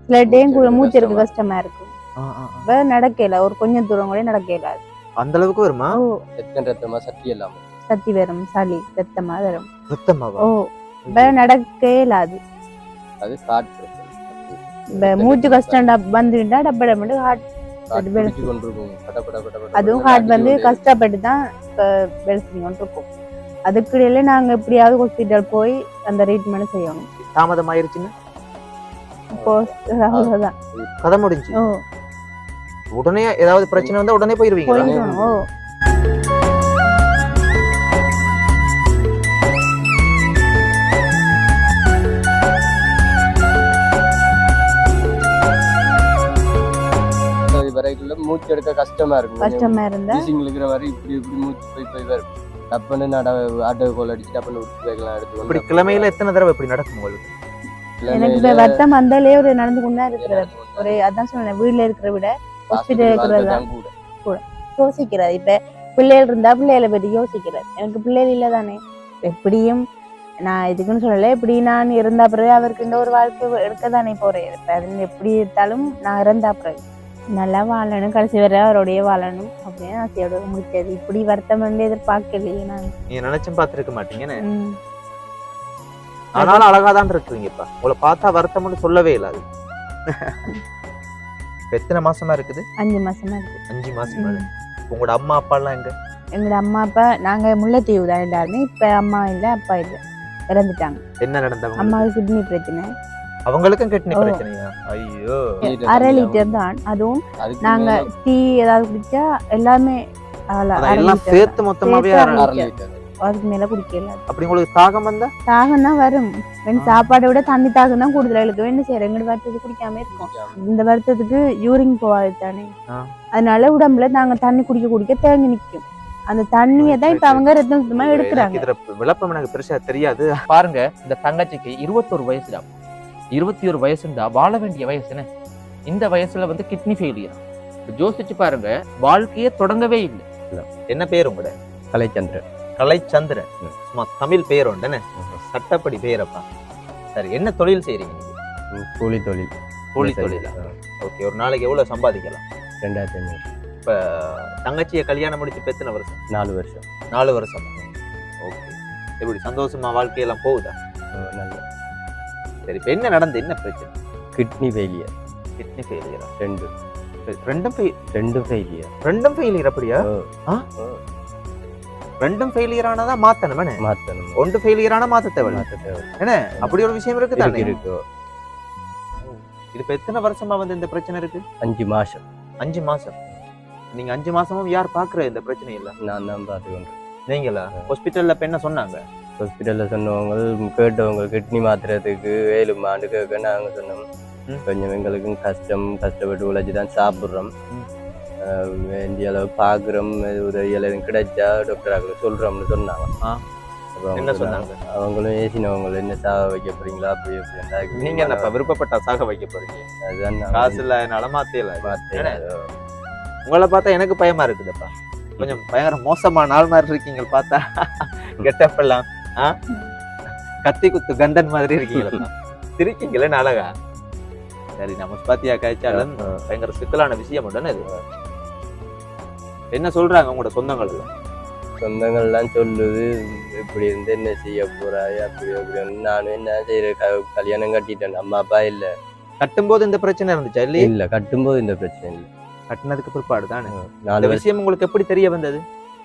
சில டைம் மூச்சு எடுக்க கஷ்டமா இருக்கும். நடக்கல, ஒரு கொஞ்சம் தூரம் கூட நடக்கல. அந்த அளவுக்கு வருமா? ஓ, ரத்தமா சக்தி எல்லாம் சக்தி வரும், சளி ரத்தமா வரும். ரத்தமாவா? ஓ, நடக்கல. அது ஹார்ட் பிரச்சனை. மூச்சு கஷ்டம் வந்துட்டா டப்பட ஹார்ட் அதுவும் ஹார்ட் வந்து கஷ்டப்பட்டு தான் வெளிச்சிட்டு இருக்கும். அதுக்கிடையில நாங்க எப்படியாவது ஹாஸ்பிட்டல் போய் அந்த ட்ரீட்மெண்ட் செய்யணும். தாமதம் ஆயிருச்சுங்க, அவ்வளவுதான் கதை முடிஞ்சு. உடனே ஏதாவது பிரச்சனை வந்தா உடனே போயிருவீங்க. வரைக்குள்ள மூச்சு எடுக்க கஷ்டமா இருக்கும். கஷ்டமா இருந்தா இருக்கிற வரை இப்படி இப்படி மூச்சு போய் வரும். டப்புன்னு ஆட்டோ கோல் அடிச்சு டப்புன்னு விட்டு வைக்கலாம் எடுத்து. இப்படி கிழமையில எத்தனை தடவை இப்படி நடக்கும் உங்களுக்கு? எனக்கு வருத்தம் வந்தாலே ஒரு நடந்து கொண்டா இருக்கிறது. ஒரு அதான் சொன்னேன், வீட்டுல இருக்கிற விட ஹாஸ்பிட்டல் இருக்கிறது கூட யோசிக்கிறது. இப்ப பிள்ளைகள் இருந்தா பிள்ளைகளை பற்றி யோசிக்கிறது. எனக்கு பிள்ளைகள் இல்லை தானே. எப்படியும் நான் இதுக்குன்னு சொல்லலை, எப்படி நான் இருந்தா பிறகு அவருக்கு இந்த ஒரு வாழ்க்கை எடுக்க தானே போறேன். அது எப்படி இருந்தாலும் நான் இறந்தா பிறகு நல்லா வாழணும், கடைசி வரை அவரோடைய வாழணும் அப்படின்னு ஆசையோட முடிச்சது. இப்படி வருத்தம் வந்து எதிர்பார்க்கலையே. நான் நீங்க நினைச்சும் பார்த்திருக்க மாட்டீங்கன்னு. ஆனாலும் அழகாதான் இருக்குங்கப்பா. உங்களை பார்த்தா வருத்தம்னு சொல்லவே இல்லாது. எத்தனை மாசமா இருக்குது? 5 மாசமா இருக்கு. 5 மாசமா. உங்களோட அம்மா அப்பா எல்லாம் எங்க? எங்களோட அம்மா அப்பா நாங்க முல்லைத்தீவு தான் எல்லாருமே. இப்ப அம்மா இல்லை, அப்பா இல்லை, இறந்துட்டாங்க. என்ன நடந்தாங்க? அம்மாவுக்கு கிட்னி பிரச்சனை. அவங்களுக்கும் கிட்னி பிரச்சனையா? ஐயோ. 1/2 லிட்டர் தான். அதுவும் நாங்க டீ ஏதாவது குடிச்சா எல்லாமே எல்லாம் சேர்த்து மொத்தமாவே 1/2 லிட்டர், அதுக்கு மேல குடிக்கல. அப்படி உங்களுக்கு தாகம் வந்தா? தாகம் தான் வரும். சாப்பாடை விட தண்ணி தாகம் தான் கூடுதலா இருக்கு. என்ன செய்யற, எங்க வருத்தத்துக்கு குடிக்காம இருக்கும். இந்த வருத்தத்துக்கு யூரின் போவாது தானே, அதனால உடம்புல நாங்க தண்ணி குடிக்க தேங்கி நிக்கும். அந்த தண்ணியை தான் இப்ப அவங்க ரத்தம் சுத்தமா எடுக்கிறாங்க. விளப்பம் எனக்கு பெருசா தெரியாது. பாருங்க, இந்த தங்கச்சிக்கு 21 வயசு தான். 21 வயசுண்டா வாழ வேண்டிய வயசு என்ன? இந்த வயசுல வந்து கிட்னி ஃபெயிலியர். யோசிச்சு பாருங்க, வாழ்க்கையே தொடங்கவே இல்லை. என்ன பேர் உங்களோட? கலைச்சந்திரன். கலைச்சந்திரன் சும்மா தமிழ் பேர் உண்டு, சட்டப்படி பேரப்பா. சரி, என்ன தொழில் செய்றீங்க நீங்க? கூலி தொழில். கூலி தொழிலா? ஓகே. ஒரு நாளைக்கு எவ்வளவு சம்பாதிக்கலாம்? 2500. இப்ப தங்கச்சியை கல்யாணம் முடிச்சு எத்தனை வருஷம்? 4 வருஷம். 4 வருஷம். ஓகே. எப்படி சந்தோஷமா வாழ்க்கையெல்லாம் போகுதா? நல்ல. சரி, இப்ப என்ன நடந்து, என்ன பிரச்சனை? Kidney failure. கிட்னி ஃபெயிலியரா? ரெண்டும் ஃபெயிலியர். ரெண்டும் ஃபெயிலியர்? அப்படியா? ரெண்டும் ஃபெயிலியர் ஆனாதான் மாத்தணும். ஒன்று ஃபெயிலியர் ஆனா மாத்த தேவை. என்ன அப்படி ஒரு விஷயம் இருக்கு தானே? இருக்கு. இது இப்ப எத்தனை வருஷமா வந்து இந்த பிரச்சனை இருக்கு? 5 மாசம். 5 மாசம். நீங்க 5 மாசமும் யார் பாக்குற இந்த பிரச்சனை இல்ல? நான் தான் பார்த்துக்கொண்டேன். நீங்களா? ஹாஸ்பிட்டல்ல இப்ப என்ன சொன்னாங்க? ஹாஸ்பிட்டல்ல சொன்னவங்க கேட்டவங்க கிட்னி மாத்துறதுக்கு 7 மாண்டு கேட்க நாங்க சொன்னோம். கொஞ்சம் எங்களுக்கும் கஷ்டப்பட்டு உழைச்சிதான் சாப்பிட்றோம். வேண்டிய அளவு பாக்குறோம், உதவிகள் எதுவும் கிடைச்சா டாக்டர் சொல்றோம்னு சொன்னாங்க. என்ன சொன்னாங்க? அவங்களும் ஏசினவங்களும் என்ன சாக வைக்க போறீங்களா அப்படி எப்படி? நீங்க என்னப்பா விருப்பப்பட்டா சாக வைக்க போறீங்க? அதுதான் காசு இல்ல, என்னால மாத்தல. உங்களை பார்த்தா எனக்கு பயமா இருக்குதுப்பா. கொஞ்சம் பயங்கர மோசமான ஆள் மாதிரி இருக்கீங்க பார்த்தா. கெட்டப் எல்லாம் கத்தி குத்து கந்தன் மாதிரி இருக்கீங்களா? சிரிக்கீங்களே அழகா. சரி, நம்ம பாத்தியா காய்ச்சாலும் பயங்கர சிக்கலான விஷயம் உடனே இது. என்ன சொல்றாங்க உங்களோட சொந்தங்கள்லாம் சொல்லுது, இப்படி இருந்து என்ன செய்ய போறாய் அப்படி அப்படி. நானும் என்ன செய்யற, கல்யாணம் கட்டிட்டேன். அம்மா அப்பா இல்ல. கட்டும்போது இந்த பிரச்சனை இருந்துச்சா? இல்லையே. இல்ல, கட்டும்போது இந்த பிரச்சனை இல்லை. கட்டினதுக்கு பிற்பாடு தானே 4 விஷயம் உங்களுக்கு எப்படி தெரிய வந்தது?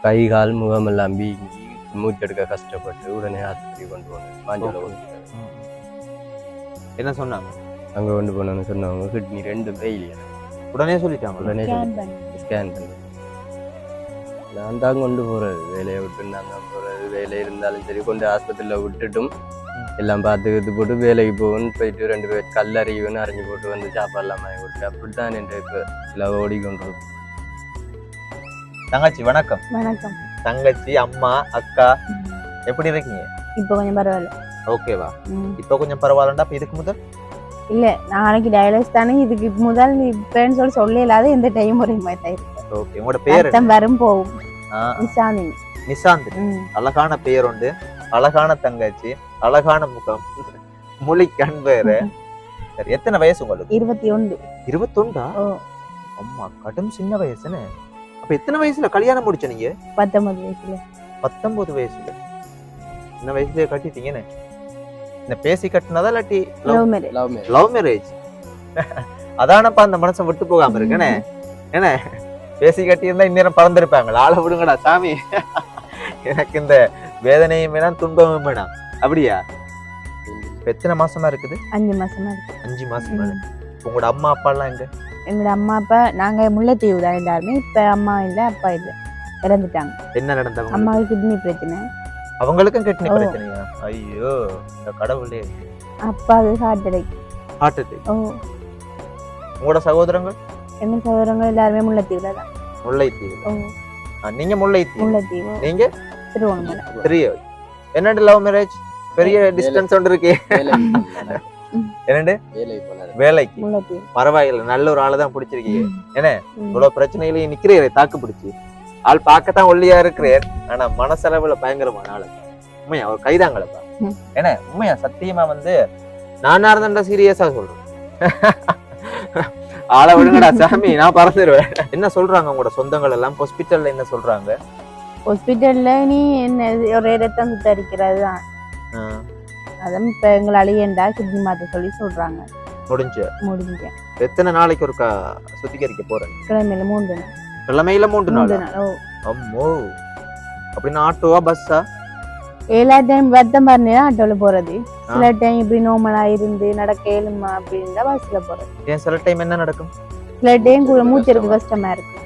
கை கால் முகம் எல்லாம் வீங்கி மூச்செடுக்க கஷ்டப்பட்டு உடனே ஆஸ்பத்திரி கொண்டு போனேன். மாஞ்சோல என்ன சொன்னாங்க? அங்க கொண்டு போனோன்னு சொன்னவங்க கிட்னி 2 ஃபெயிலியர். உடனே சொல்லிட்டாங்க. உடனே ஸ்கேன் பண்ணி நான் தான் கொண்டு போறது. வேலையை விட்டு நான் தான் போறது. வேலை இருந்தாலும் சரி கொண்டு ஆஸ்பத்திரியில விட்டுட்டும் எல்லாம் பார்த்து போட்டு வேலைக்கு போகணும்னு போயிட்டு 2 பேர் கல்லறிவுன்னு அரைஞ்சி போட்டு வந்து சாப்பாடெல்லாம் வாங்கி கொடுத்து அப்படித்தான் என்று இப்போ சில ஓடிக்கொண்டு. தங்கச்சி வணக்கம். வணக்கம். தங்கச்சி, அம்மா, அக்கா எப்படி இருக்கீங்க? இப்போ கொஞ்சம் பரவாயில்ல. ஓகேவா? இப்போ கொஞ்சம் பரவாயில்லண்டா. இப்ப இதுக்கு முதல் இல்ல, நாளைக்கு டயலிசிஸ் தானே. இதுக்கு முதல் நீ இப்பன்னு சொல்ல இல்லாத எந்த டைம் ஒரே மாதிரி தான் இருக்கு. ஓகே. உங்களோட பேர் வரும் போகும். நிசாந்தினி. நிசாந்தினி. அழகான பேர் உண்டு, அழகான தங்கச்சி, அழகான முகம், மொழி கண் வேற. சரி, எத்தனை வயசு உங்களுக்கு? 21. 21? ஓ. அம்மா கடும் சின்ன வயசுன்னு. அப்ப எத்தனை வயசுல கல்யாணம் முடிச்ச நீங்க? 19 வயசுல. 19 வயசுல. இந்த வயசுலயே கட்டிட்டீங்கன்னு. இந்த பேசி கட்டினதா இல்லாட்டி லவ் மேரேஜ். Love marriage? அதானப்பா அந்த மனசை விட்டு போகாம இருக்குன்னு. என்ன பேசி கட்டி இருந்தா இந்நேரம் பறந்துருப்பாங்க. ஆளை விடுங்கடா சாமி, எனக்கு இந்த வேதனையும் வேணாம் துன்பமும் வேணாம். அப்படியா? எத்தனை மாசமா இருக்குது? 5 மாசமா இருக்கு. 5 மாசமா. உங்களோட அம்மா அப்பா எல்லாம் எங்க? எங்களோட அம்மா அப்பா நாங்க முல்லைத்தீவு தான் எல்லாருமே. இப்ப அம்மா இல்ல அப்பா இல்ல, இறந்துட்டாங்க. என்ன நடந்தவங்க? அம்மாவுக்கு கிட்னி பிரச்சனை. அவங்களுக்கும் கிட்னி பிரச்சனையா? ஐயோ இந்த கடவுளே. அப்பாவுக்கு ஹார்ட் அட்டாக். Heart attack. ஓ. உங்களோட சகோதரங்கள்? எங்க சகோதரங்க எல்லாருமே முல்லைத்தீவுல தான். முல்லைத்தீவு. ஓ. நீங்க முல்லைத்தீவு. முல்லைத்தீவு. நீங்க திருவோணமலை. பெரிய என்னண்டு லவ் மேரேஜ்? பெரிய டிஸ்டன்ஸ் ஒன்று இருக்கு. என்னண்டு வேலைக்கு? முல்லைத்தீவு. பரவாயில்ல, நல்ல ஒரு ஆளை தான் பிடிச்சிருக்கீங்க. என்ன இவ்வளவு பிரச்சனையிலையும் நிக்கிறீரே தாக்கு பிடிச்சி. ஆள் பார்க்கத்தான் ஒல்லியா இருக்கிறேன், ஆனா மனசளவுல பயங்கரமான ஆளு. உண்மையா ஒரு கைதாங்களப்பா. என்ன உண்மையா சத்தியமா வந்து நானா இருந்தா சீரியஸா சொல்றேன். ஆளை விடுங்கடா சாமி, நான் பறந்துருவேன். என்ன சொல்றாங்க உங்களோட சொந்தங்கள் எல்லாம்? ஹாஸ்பிட்டல்ல என்ன சொல்றாங்க? ஹாஸ்பிட்டல்ல நீ என்ன ஒரே ரத்தம் சுத்தரிக்கிறது தான். அதான் இப்ப எங்களை அழியண்டா கிட்னி மாத்த சொல்லி சொல்றாங்க. முடிஞ்சு எத்தனை நாளைக்கு ஒருக்கா சுத்திகரிக்க போறேன்? கிழமையில 3 நாள். கிழமையில 3 நாள்? ஓ. அம்மோ, அப்படின்னா ஆட்டோவா பஸ்ஸா? எல்லா டைம் வருத்தம் பாருங்க ஆட்டோல போறது. சில டைம் இப்படி நார்மலா இருந்து நடக்க ஏழுமா அப்படின்னா பஸ்ல போறது. ஏன் சில டைம் என்ன நடக்கும்? சில டைம் கூட மூச்சு எடுக்க கஷ்டமா இருக்கு.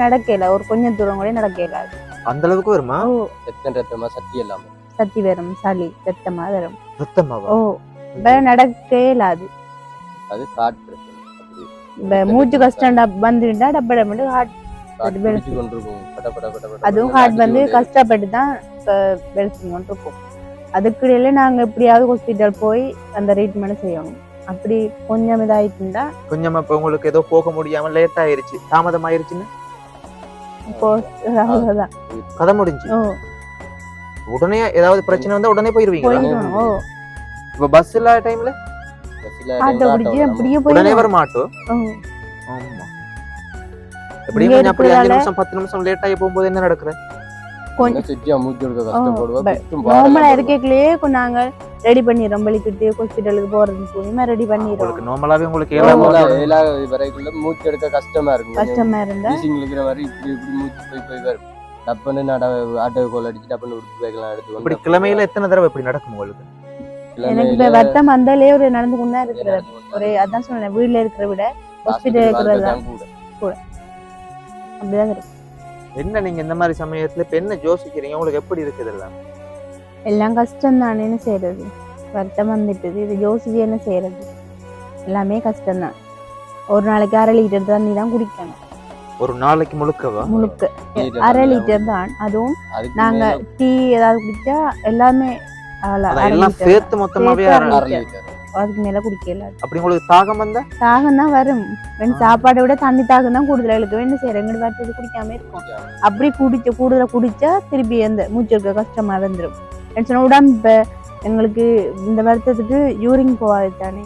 நடக்கல, ஒரு கொஞ்சம் தூரம் கூட நடக்கல. அந்த அளவுக்கு வருமா? ரத்தமா சத்தி எல்லாம் சத்தி வரும், சளி ரத்தமா வரும். ரத்தமாவா? ஓ. நடக்கே இல்லாது. அது ஹார்ட் பிரச்சனை. மூச்சு கஷ்டம் வந்துட்டா டப்பட மட்டும் ஹார்ட் அதுவும் ஹார்ட் வந்து கஷ்டப்பட்டு தான் வெளிச்சுட்டு இருக்கும். அதுக்கிடையில நாங்க எப்படியாவது ஹாஸ்பிட்டல் போய் அந்த ட்ரீட்மெண்ட் செய்யணும். அப்படி கொஞ்சம் இதாயிட்டுண்டா கொஞ்சம் இப்ப உங்களுக்கு ஏதோ போக முடியாம லேட் ஆயிருச்சு, தாமதம் ஆயிருச்சுன்னு அவ்வளவுதான் கதை முடிஞ்சு. உடனே ஏதாவது பிரச்சனை வந்தா உடனே போயிருவீங்க. இப்ப பஸ் இல்ல டைம்ல ஆட்டோ பிடிச்சு அப்படியே உடனே வர மாட்டோம். ஆமா. எப்படியும் கொஞ்சம் அப்படி 5 நிமிஷம் 10 நிமிஷம் லேட் ஆகி போகும்போது என்ன நடக்குது? நார்மலா இருக்கே நாங்க ரெடி பண்ணிடுறோம். வலிக்கிட்டு ஹாஸ்பிட்டலுக்கு போறதுக்கு ரெடி பண்ணிடுறோம். நார்மலாவே உங்களுக்கு மூச்சு எடுக்க கஷ்டமா இருக்கும். கஷ்டமா இருந்தா இருக்கிற மாதிரி இப்படி இப்படி மூச்சு போய் வரும். டப்புன்னு ஆட்டோ கோல் அடிச்சு டப்புன்னு உடுப்பு பேக்கெல்லாம் எடுத்து. இப்படி கிழமையில எத்தனை தடவை இப்படி நடக்கும் உங்களுக்கு? எனக்கு இப்ப வருத்தம் வந்தாலே ஒரு நடந்து கொண்டா இருக்கிறது. ஒரு அதான் சொன்னேன், வீட்டுல இருக்கிற விட ஹாஸ்பிட்டல் இருக்கிறது தான் கூட அப்படிதான் இருக்கும். என்ன நீங்க இந்த மாதிரி சமயத்துல இப்ப என்ன யோசிக்கிறீங்க? உங்களுக்கு எப்படி இருக்குது? எல்லாம் கஷ்டம் தானே, என்ன செய்யறது? வருத்தம் வந்துட்டுது, இது யோசிச்சு என்ன செய்யறது? எல்லாமே கஷ்டம்தான். ஒரு நாளைக்கு 1/2 லிட்டர் தண்ணி தான் குடிக்கணும். ஒரு நாளைக்கு முழுக்கவா? முழுக்க 1/2 லிட்டர் தான். அதுவும் நாங்க டீ ஏதாவது குடிச்சா எல்லாமே சேர்த்து மொத்தமாவே அதுக்கு மேல குடிக்கல. அப்படி உங்களுக்கு தாகம் வந்தா? தாகம் தான் வரும். சாப்பாடை விட தண்ணி தாகம் தான் கூடுதல். எங்களுக்கு என்ன செய்யற எங்கிட்ட வரது குடிக்காம இருக்கும். அப்படி கூடுதலா குடிச்சா திருப்பி அந்த மூச்சு இருக்க கஷ்டமா வந்துடும். உடம்பு இப்ப எங்களுக்கு இந்த வருத்தத்துக்கு யூரின் போகாது தானே,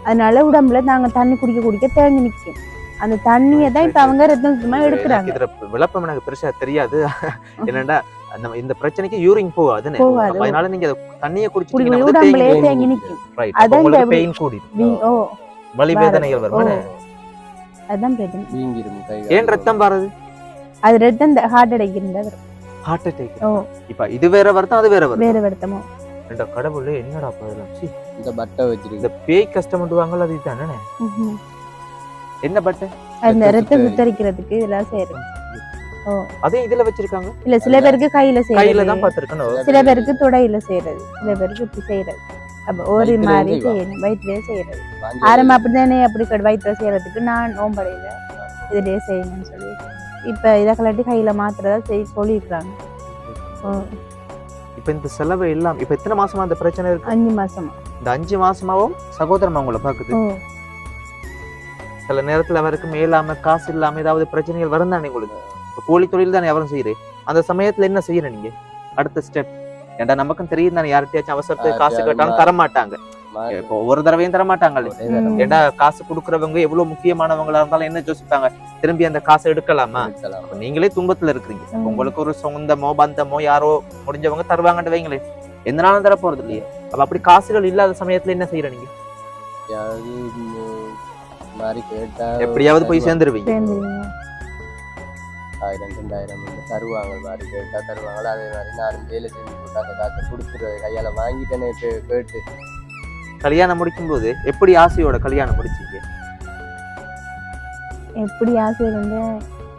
அதனால உடம்புல நாங்க தண்ணி குடிக்க தேங்கி நிற்கும். அந்த தண்ணியை தான் இப்ப அவங்க ரத்தம் சுத்தமா எடுக்கிறாங்க. விளப்பம் எனக்கு பெருசா தெரியாது. என்னடா இந்த பிரச்சனைக்கு யூரின் போகாதுன்னு, அதனால நீங்க தண்ணியை குடிச்சிட்டீங்கன்னா உடம்புல தேங்கி நிற்கும். அதான் பெயின் கூடிடும், வலி வேதனைகள் வரும். அதான் பிரச்சனை. ஏன் ரத்தம் பாருது? அது ரத்தம் ஹார்ட் அட்டாக் இருந்தா வரும். Heart attack. இப்ப இது வேற வருத்தம், அது வேற வருத்தம். வேற வருத்தமோ ரெண்ட கடவுளே, என்னடா பாதலாம். இந்த பட்டை வச்சிருக்கு, இந்த பேய் கஷ்டப்படுவாங்கல்ல, அது இதுதானே? என்ன பட்டை? அந்த ரத்தம் சுத்தரிக்கிறதுக்கு இதெல்லாம் செய்யறது. அதே இதுல வச்சிருக்காங்க. இல்ல சில பேருக்கு கையில தான் பாத்துருக்கணும், சில பேருக்கு தொடையில செய்யறது, சில பேருக்கு இப்படி செய்யறது. அப்ப ஒரு மாதிரி செய்யணும், வயிற்றுலயே செய்யறது. ஆரம்பம் அப்படித்தானே, அப்படி வயிற்றுல செய்யறதுக்கு நான் நோம்படையில இதுலயே செய்யணும்னு சொல்லி இப்ப இதை கலாட்டி கையில மாத்திரதா சொல்லிருக்காங்க. இப்ப இந்த செலவு எல்லாம் இப்ப எத்தனை மாசமா அந்த பிரச்சனை இருக்கு? 5 மாசமா. இந்த 5 மாசமாவும் சகோதரமா உங்களை பாக்குது. சில நேரத்துல அவருக்கு மேலாம காசு இல்லாம ஏதாவது பிரச்சனைகள் வரும் தானே உங்களுக்கு? கூலி தொழில் தானே அவரும் செய்யறேன். அந்த சமயத்துல என்ன செய்யற நீங்க? அடுத்த ஸ்டெப் ஏன்டா நமக்கும் தெரியும் தானே, யார்கிட்டயாச்சும் அவசரத்துக்கு காசு கேட்டாலும் தர மாட்டாங்க. இப்போ ஒவ்வொரு தடவையும் தர மாட்டாங்க. ஏன்னா காசு கொடுக்கறவங்க எவ்வளவு முக்கியமானவங்களா இருந்தாலும் என்ன யோசிப்பாங்க, திரும்பி அந்த காசை எடுக்கலாமா? அப்ப நீங்களே துன்பத்துல இருக்கிறீங்க. உங்களுக்கு ஒரு சொந்தமோ பந்தமோ யாரோ முடிஞ்சவங்க தருவாங்கன்னு வைங்களே, எந்த நாளும் தர போறது இல்லையா? அப்ப அப்படி காசுகள் இல்லாத சமயத்துல என்ன செய்யற நீங்க? எப்படியாவது போய் சேர்ந்துருவீங்க. 1000 2000 தருவாங்க, மாதிரி கேட்டா தருவாங்களா. அதே மாதிரி நானும் வேலை செஞ்சு போட்டு அந்த காசை கொடுத்துருவேன், கையால வாங்கிட்டேன்னு கேட்டு. கல்யாணம் முடிக்கும் போது எப்படி ஆசையோட கல்யாணம் முடிச்சீங்க? எப்படி ஆசை இருந்து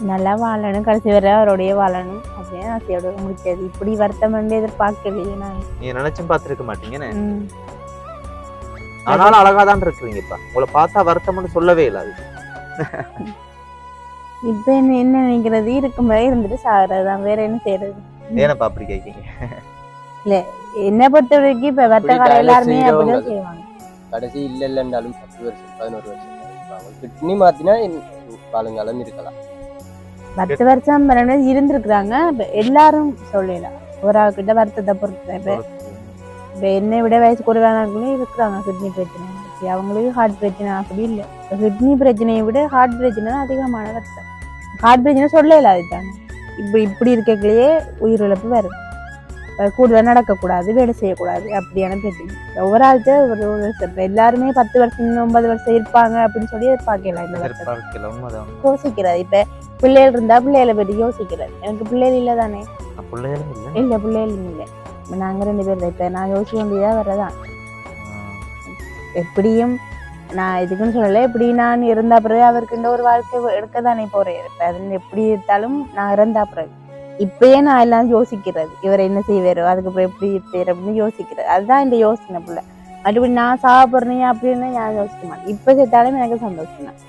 நல்லா வாழணும், கடைசி வரை அவரோடைய வாழணும் அப்படின்னு ஆசையோட முடிச்சது. இப்படி வருத்தம் வந்து எதிர்பார்க்கலையே நான். நீங்க நினைச்சும் பார்த்திருக்க மாட்டீங்கன்னு. ஆனாலும் அழகாதான் இருக்கிறீங்கப்பா. உங்களை பார்த்தா வருத்தம்னு சொல்லவே இல்லை. அது இப்ப என்ன நினைக்கிறது, இருக்கும் வரை இருந்துட்டு சாகுறதுதான், வேற என்ன செய்யறது? ஏனப்பா அப்படி கேட்கீங்க? இல்ல என்ன பொறுத்த வரைக்கும் இப்ப வர்த்தகார எல்லாருமே அப்படிதான் செய்வாங்க. கடைசி இல்லைன்னாலும் 10 வருஷம் 11 வருஷம் கிட்னி மாத்தினா காலங்காலம் இருக்கலாம். 10 வருஷம் இருந்திருக்கிறாங்க. எல்லாரும் சொல்லலாம், ஒரு ஆள்கிட்ட வருத்தத்தை பொறுத்து. இப்ப என்னை விட வயசு குறைவானவங்களும் இருக்கிறாங்க கிட்னி பிரச்சனை. அவங்களுக்கு ஹார்ட் பிரச்சனை அப்படி இல்லை. கிட்னி பிரச்சனையை விட ஹார்ட் பிரச்சனை தான் அதிகமான வருத்தம். ஹார்ட் பிரச்சனை சொல்லல, அதுதாங்க இப்படி இருக்கலையே உயிரிழப்பு வரும். கூடுதல் நடக்கக்கூடாது, வேலை செய்யக்கூடாது, அப்படியான பிரச்சனை. ஒவ்வொரு ஆள்கிட்ட ஒரு எல்லாருமே 10 வருஷம் 9 வருஷம் இருப்பாங்க அப்படின்னு சொல்லி எதிர்பார்க்கலாம். இந்த வருஷம் யோசிக்கிறது. இப்ப பிள்ளைகள் இருந்தா பிள்ளைகளை பற்றி யோசிக்கிறது. எனக்கு பிள்ளைகள் இல்லை தானே, இல்ல பிள்ளைகளும் இல்லை. நாங்க 2 பேர் தான். இப்ப நான் யோசிக்க வேண்டியதா வர்றதான். எப்படியும் நான் இதுக்குன்னு சொல்லலை, எப்படி நான் இருந்தா பிறகு அவருக்கு ஒரு வாழ்க்கை எடுக்க தானே போறேன். அது எப்படி இருந்தாலும் நான் இறந்தா பிறகு இப்பயே நான் எல்லாம் யோசிக்கிறது, இவர் என்ன செய்வாரோ அதுக்கப்புறம் எப்படி இருப்பார் அப்படின்னு யோசிக்கிறது. அதுதான் இந்த யோசனை பிள்ளை. மறுபடி நான் சாப்பிட்றேன் அப்படின்னு நான் யோசிக்க மாட்டேன். இப்ப சேர்த்தாலும் எனக்கு சந்தோஷம் தான்.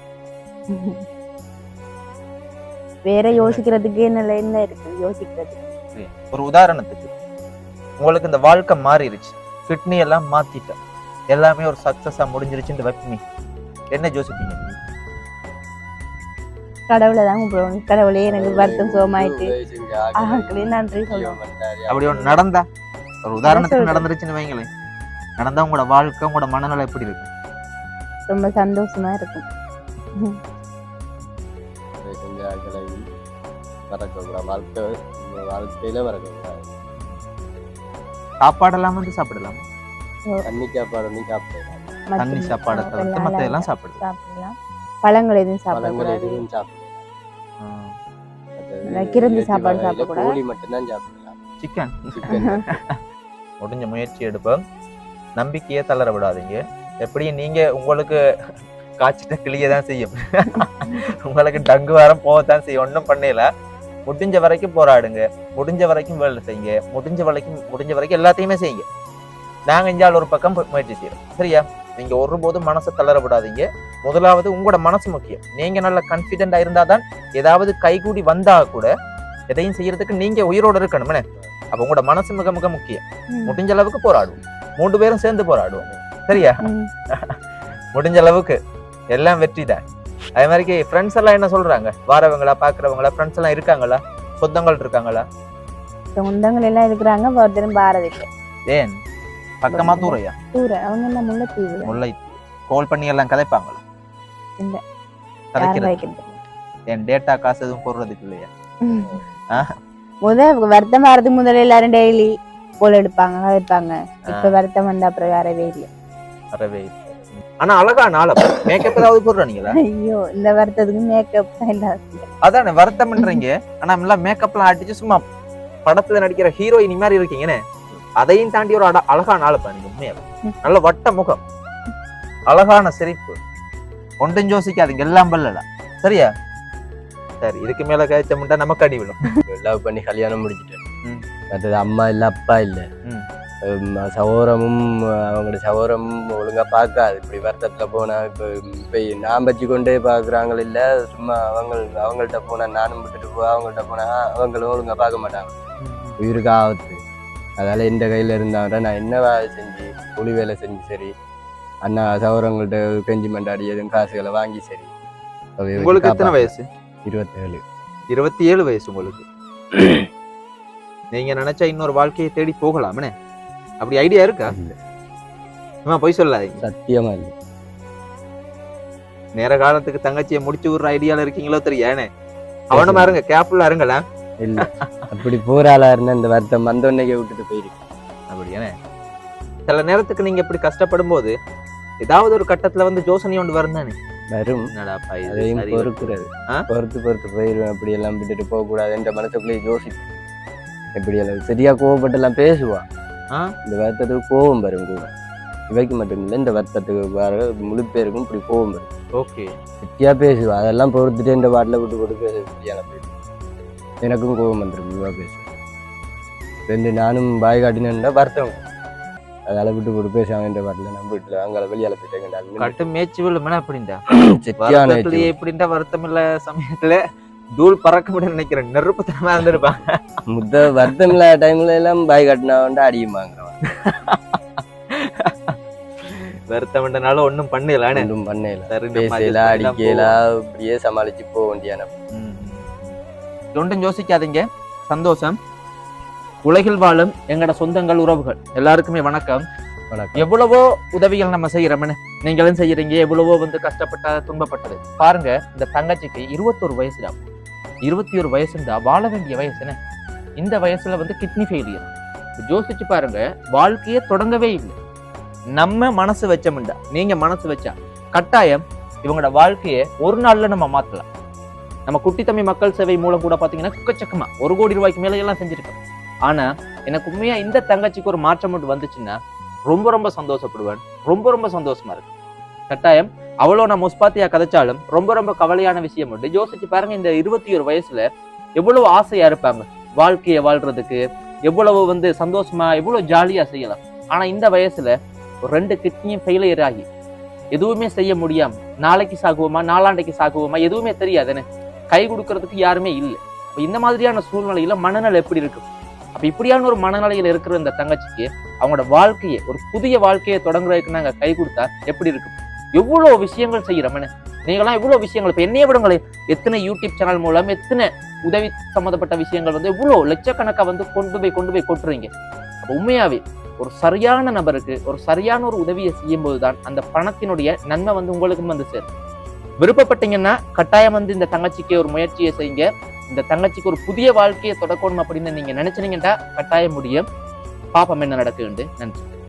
வேற யோசிக்கிறதுக்கு என்ன இருக்கு யோசிக்கிறதுக்கு? ஒரு உதாரணத்துக்கு உங்களுக்கு இந்த வாழ்க்கை மாறிடுச்சு, கிட்னி எல்லாம் மாத்திட்டேன், எல்லாமே ஒரு சக்சஸா முடிஞ்சிருச்சுன்னு வைப்பீங்க, என்ன யோசிப்பீங்க? கடவுளை தான் கூப்பிடுவோம். கடவுளே எனக்கு வருத்தம் சுகமாயிட்டு நன்றி சொல்லுவோம். அப்படி ஒன்று நடந்தா, ஒரு உதாரணத்துக்கு நடந்துருச்சுன்னு வைங்களேன், நடந்தா உங்களோட வாழ்க்கை உங்களோட மனநிலை எப்படி இருக்கும்? ரொம்ப சந்தோஷமா இருக்கும். சாப்பாடெல்லாம் வந்து சாப்பிடலாம், தண்ணி சாப்பாடு சாப்பிடலாம், தண்ணி சாப்பாடை தவிர்த்து மற்ற எல்லாம் சாப்பிடலாம். பழங்கள் எதுவும் சாப்பிடக்கூடாது, கிரந்தி சாப்பாடு சாப்பிடக்கூடாது, கோழி மட்டும்தான் சாப்பிடலாம், சிக்கன். முடிஞ்ச முயற்சி எடுப்போம், நம்பிக்கையே தளர விடாதீங்க. எப்படியும் நீங்க உங்களுக்கு காய்ச்சிட்ட கிளியே தான் செய்யும், உங்களுக்கு டங்கு வாரம் போகத்தான் செய்யும். ஒன்றும் பண்ணல, முடிஞ்ச வரைக்கும் போராடுங்க, முடிஞ்ச வரைக்கும் வேலை செய்யுங்க, முடிஞ்ச வரைக்கும் எல்லாத்தையுமே செய்யுங்க. நாங்க இஞ்சால் ஒரு பக்கம் முயற்சி செய்யறோம், சரியா? நீங்க ஒருபோதும் மனசை தளர விடாதீங்க. முதலாவது உங்களோட மனசு முக்கியம். நீங்க நல்ல கான்பிடென்டா இருந்தாதான் ஏதாவது கைகூடி வந்தா கூட எதையும் செய்யறதுக்கு நீங்க உயிரோட இருக்கணும்னே. அப்ப உங்களோட மனசு மிக மிக முக்கியம். முடிஞ்ச அளவுக்கு போராடுவோம், 3 பேரும் சேர்ந்து போராடுவோம், சரியா? முடிஞ்ச அளவுக்கு எல்லாம் வெற்றி தான். அதே மாதிரி ஃப்ரெண்ட்ஸ் எல்லாம் என்ன சொல்றாங்க? வாரவங்களா பாக்குறவங்களா ஃப்ரெண்ட்ஸ் எல்லாம் இருக்காங்களா? சொந்தங்கள் இருக்காங்களா? சொந்தங்கள் எல்லாம் இருக்கிறாங்க, ஒருத்தரும் பாரதில்லை. ஏன் பக்கமா தூரையா? தூர அவங்க எல்லாம் முல்லை கால் பண்ணி எல்லாம் கதைப்பாங்களா? இல்ல, என் டேட்டா காசு எதுவும் போடுறதுக்கு இல்லையா? வருத்தம் வரதுக்கு முதல்ல எல்லாரும் டெய்லி போல் எடுப்பாங்க, கதைப்பாங்க. இப்ப வருத்தம் வந்த அப்புறம் வரவே இல்லை. ஆனா அழகா நாள மேக்கப் ஏதாவது போடுறீங்களா? ஐயோ, இந்த வருத்தத்துக்கு மேக்கப் தான் இல்ல. அதானே வருத்தம்ன்றீங்க, ஆனா எல்லாம் மேக்கப்லாம் அடிச்சு சும்மா படத்துல நடிக்கிற ஹீரோயின் மாதிரி இருக்கீங்கன்னு. அதையும் தாண்டி ஒரு அழகான ஆளு பாருங்க. உண்மையாவே நல்ல வட்ட முகம், அழகான சிரிப்பு, ஒன்றும் யோசிக்காதீங்க, எல்லாம் பல்லல, சரியா? சரி, இதுக்கு மேல கழிச்ச முட்டா நமக்கு அடி விடும். லவ் பண்ணி கல்யாணம் முடிச்சுட்டேன். மற்றது அம்மா இல்ல, அப்பா இல்ல, சகோதரமும் அவங்களோட சகோதரமும் ஒழுங்கா பார்க்காது. இப்படி வருத்தத்துல போனா இப்ப நான் வச்சு கொண்டே பாக்குறாங்க இல்ல, சும்மா அவங்கள்ட்ட போனா நானும் விட்டுட்டு போ, அவங்கள்ட்ட போனா அவங்களும் ஒழுங்கா பார்க்க மாட்டாங்க. உயிருக்கு ஆபத்து. அதனால இந்த கையில இருந்தாங்க நான் என்ன வேலை செஞ்சு, கூலி வேலை செஞ்சு சரி, அண்ணா சகோதரங்கள்ட்ட கெஞ்சி மண்டாடி எதுவும் காசுகளை வாங்கி சரி. உங்களுக்கு எத்தனை வயசு? 27. 27 வயசு உங்களுக்கு. நீங்க நினைச்சா இன்னொரு வாழ்க்கையை தேடி போகலாமே, அப்படி ஐடியா இருக்கா? அம்மா போய் சொல்லாதீங்க. சத்தியமா இல்லை. நேர காலத்துக்கு தங்கச்சியை முடிச்சு விடுற ஐடியால இருக்கீங்களோ தெரியானே. அவனமா இருங்க, கேர்ஃபுல்லா இருங்களா. இல்ல அப்படி போற ஆளா இருந்தா இந்த வருத்தம் வந்தோடனே விட்டுட்டு போயிருக்கு. அப்படியானே. சில நேரத்துக்கு நீங்க இப்படி கஷ்டப்படும் போது ஏதாவது ஒரு கட்டத்துல வந்து யோசனை ஒன்று வரும் தானே. வரும். என்னடாப்பா இது அதையும் சரி பொறுக்கிறது. ஆ? பொறுத்து போயிடுவேன். அப்படி எல்லாம் விட்டுட்டு போக கூடாது என்ற மனசுக்குள்ளேயே யோசிப்பேன். எப்படி எல்லாம் சரியா கோவப்பட்டு எல்லாம் பேசுவான். ஆ? இந்த வருத்தத்துக்கு கோபம் வரும் கூட. இவைக்கு மட்டும் இல்லை, இந்த வருத்தத்துக்கு வர முழு பேருக்கும் இப்படி கோபம் வரும். ஓகே. சரியா பேசுவா. அதெல்லாம் பொறுத்துட்டு இந்த பாட்டில் விட்டு போட்டு பேச சரியான பேசு. எனக்கும் கோபம் வந்துடும் இவா பேசு. ரெண்டு நானும் பாய் காட்டினேன்டா வருத்தம். அதனால விட்டு போட்டு பேசுவாங்க. இந்த பாட்டில் நம்ம வீட்டுல அங்கே வெளியால போயிட்டேன். கட்டு மேய்ச்சி விழுமனா அப்படின்டா சரியான வருத்தத்திலேயே எப்படின்டா வருத்தம் இல்ல சமயத்துல தூள் பறக்க முடியும் நினைக்கிறேன். நெருப்புத்தனமா இருந்திருப்பாங்க. முத்த வருத்தம் இல்லாத டைம்ல எல்லாம் பாய் காட்டினாவன்டா அடியுமாங்கிறவன். வருத்தம்ன்றனால ஒன்னும் பண்ணலானே. ஒன்றும் பண்ணல. சரி, நம்ம பேசலாம் adjust பண்ணி தான் அடிக்கலாம் இப்படியே சமாளிச்சு போக வேண்டியான. ஒன்றும் யோசிக்காதீங்க, சந்தோஷம். உலகில் வாழும் எங்கட சொந்தங்கள் உறவுகள் எல்லாருக்குமே வணக்கம். வணக்கம். எவ்வளவோ உதவிகள் நம்ம செய்யறோம்னு நீங்களும் செய்யறீங்க. எவ்வளவோ வந்து கஷ்டப்பட்ட துன்பப்பட்டது. பாருங்க, இந்த தங்கச்சிக்கு 21 வயசுடா. 21 வயசுண்டா வாழ வேண்டிய வயசுன்னு. இந்த வயசுல வந்து கிட்னி ஃபெயிலியர். யோசிச்சு பாருங்க, வாழ்க்கையே தொடங்கவே இல்லை. நம்ம மனசு வச்சோம்டா, நீங்க மனசு வச்சா கட்டாயம் இவங்களோட வாழ்க்கையை ஒரு நாள்ல நம்ம மாத்தலாம். நம்ம குட்டித்தம்பி மக்கள் சேவை மூலம் கூட பாத்தீங்கன்னா எக்கச்சக்கமா 1 கோடி ரூபாய்க்கு மேல எல்லாம் செஞ்சிருக்கோம். ஆனா எனக்கு உண்மையா இந்த தங்கச்சிக்கு ஒரு மாற்றம் மட்டும் வந்துச்சுன்னா ரொம்ப ரொம்ப சந்தோஷப்படுவேன். ரொம்ப ரொம்ப சந்தோஷமா இருக்கு. கட்டாயம் அவ்வளோ நான் முஸ்பாத்தியா கதைச்சாலும் ரொம்ப ரொம்ப கவலையான விஷயம் உண்டு. யோசிச்சு பாருங்க, இந்த 21 வயசுல எவ்வளவு ஆசையா இருப்பாங்க வாழ்க்கையை வாழ்றதுக்கு, எவ்வளவு வந்து சந்தோஷமா எவ்வளவு ஜாலியா செய்யலாம். ஆனா இந்த வயசுல ஒரு 2 கிட்னியும் ஃபெயிலியர் ஆகி எதுவுமே செய்ய முடியாம நாளைக்கு சாகுவோமா நாளாண்டைக்கு சாகுவோமா எதுவுமே தெரியாதுன்னு கை கொடுக்கறதுக்கு யாருமே இல்லை. அப்ப இந்த மாதிரியான சூழ்நிலையில மனநிலை எப்படி இருக்கும்? அப்ப இப்படியான ஒரு மனநிலையில இருக்கிற இந்த தங்கச்சிக்கு அவங்களோட வாழ்க்கையை ஒரு புதிய வாழ்க்கையை தொடங்குறதுக்கு நாங்க கை கொடுத்தா எப்படி இருக்கும்? எவ்வளவு விஷயங்கள் செய்யறோம்னு நீங்களாம் எவ்வளவு விஷயங்கள் இப்ப என்னைய விடுங்களேன், எத்தனை யூடியூப் சேனல் மூலம் எத்தனை உதவி சம்மந்தப்பட்ட விஷயங்கள் வந்து எவ்வளவு லட்சக்கணக்கா வந்து கொண்டு போய் கொட்டுறீங்க. அப்ப உண்மையாவே ஒரு சரியான நபருக்கு ஒரு சரியான ஒரு உதவியை செய்யும் போதுதான் அந்த பணத்தினுடைய நன்மை வந்து உங்களுக்கும் வந்து சேரும். விருப்பப்பட்டீங்கன்னா கட்டாயம் வந்து இந்த தங்கச்சிக்கு ஒரு முயற்சியை செய்யுங்க. இந்த தங்கச்சிக்கு ஒரு புதிய வாழ்க்கையை தொடக்கணும் அப்படின்னு நீங்க நினைச்சீங்கன்னா கட்டாயம் முடியும். பாப்பம் என்ன நடக்குது. நன்றி.